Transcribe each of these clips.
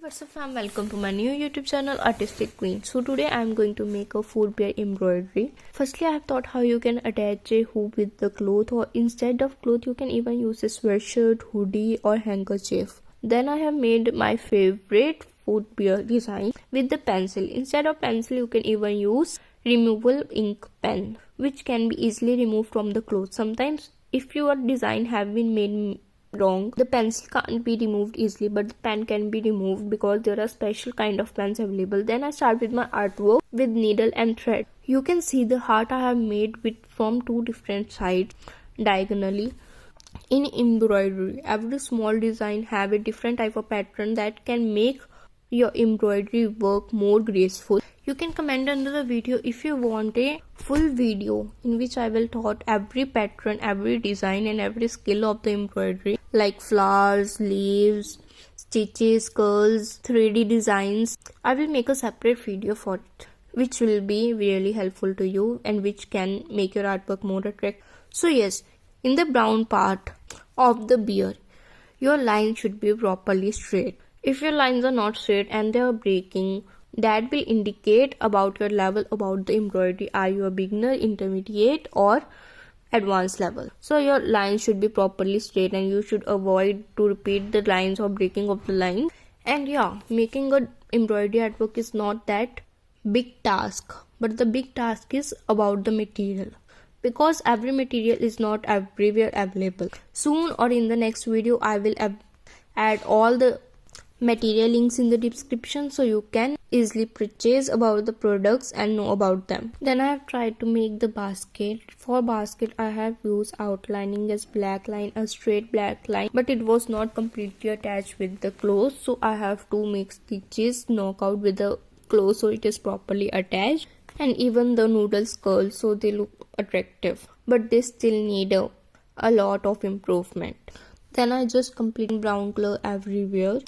What's up fam, welcome to my new YouTube channel ArtisticQueen. So today I'm going to make a Foodie Bear embroidery. Firstly, I have thought how you can attach a hoop with the cloth, or instead of cloth you can even use a sweatshirt, hoodie or handkerchief. Then I have made my favorite Foodie Bear design with the pencil. Instead of pencil you can even use removable ink pen, which can be easily removed from the cloth. Sometimes if your design have been made wrong, the pencil can't be removed easily, but the pen can be removed because there are special kind of pens available. Then I start with my artwork with needle and thread. You can see the heart I have made with from two different sides diagonally. In embroidery, every small design have a different type of pattern that can make your embroidery work more graceful. You can comment under the video if you want a full video in which I will taught every pattern, every design and every skill of the embroidery, like flowers, leaves, stitches, curls, 3D designs. I will make a separate video for it, which will be really helpful to you and which can make your artwork more attractive. So yes, in the brown part of the bear, your line should be properly straight. If your lines are not straight and they are breaking, that will indicate about your level about the embroidery. Are you a beginner, intermediate or advanced level? So your lines should be properly straight and you should avoid to repeat the lines or breaking of the lines. And yeah, making a embroidery artwork is not that big task, but the big task is about the material, because every material is not everywhere available. Soon or in the next video I will add all the material links in the description so you can easily purchase about the products and know about them. Then I have tried to make the basket. For basket I have used outlining as black line, a straight black line, but it was not completely attached with the clothes, so I have to make stitches knock out with the clothes so it is properly attached, and even the noodles curl so they look attractive, but they still need a lot of improvement. Then I just completed brown color everywhere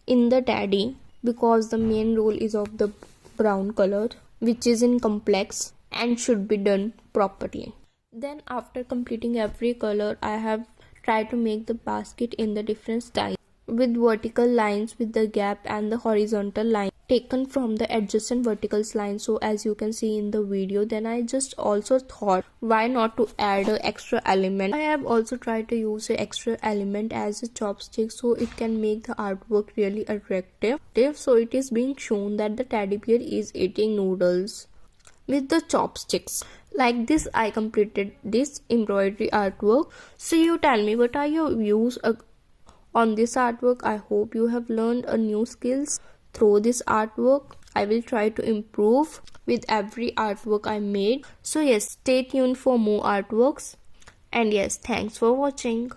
in the teddy, because the main role is of the brown color, which is in complex and should be done properly. Then after completing every color, I have tried to make the basket in the different styles with vertical lines with the gap and the horizontal line taken from the adjacent vertical line, so as you can see in the video. Then I just also thought why not to add an extra element. I have also tried to use an extra element as a chopstick so it can make the artwork really attractive. So it is being shown that the teddy bear is eating noodles with the chopsticks. Like this I completed this embroidery artwork. So you tell me, what are your views on this artwork? I hope you have learned a new skills through this artwork. I will try to improve with every artwork I made. So yes, stay tuned for more artworks, and yes, thanks for watching.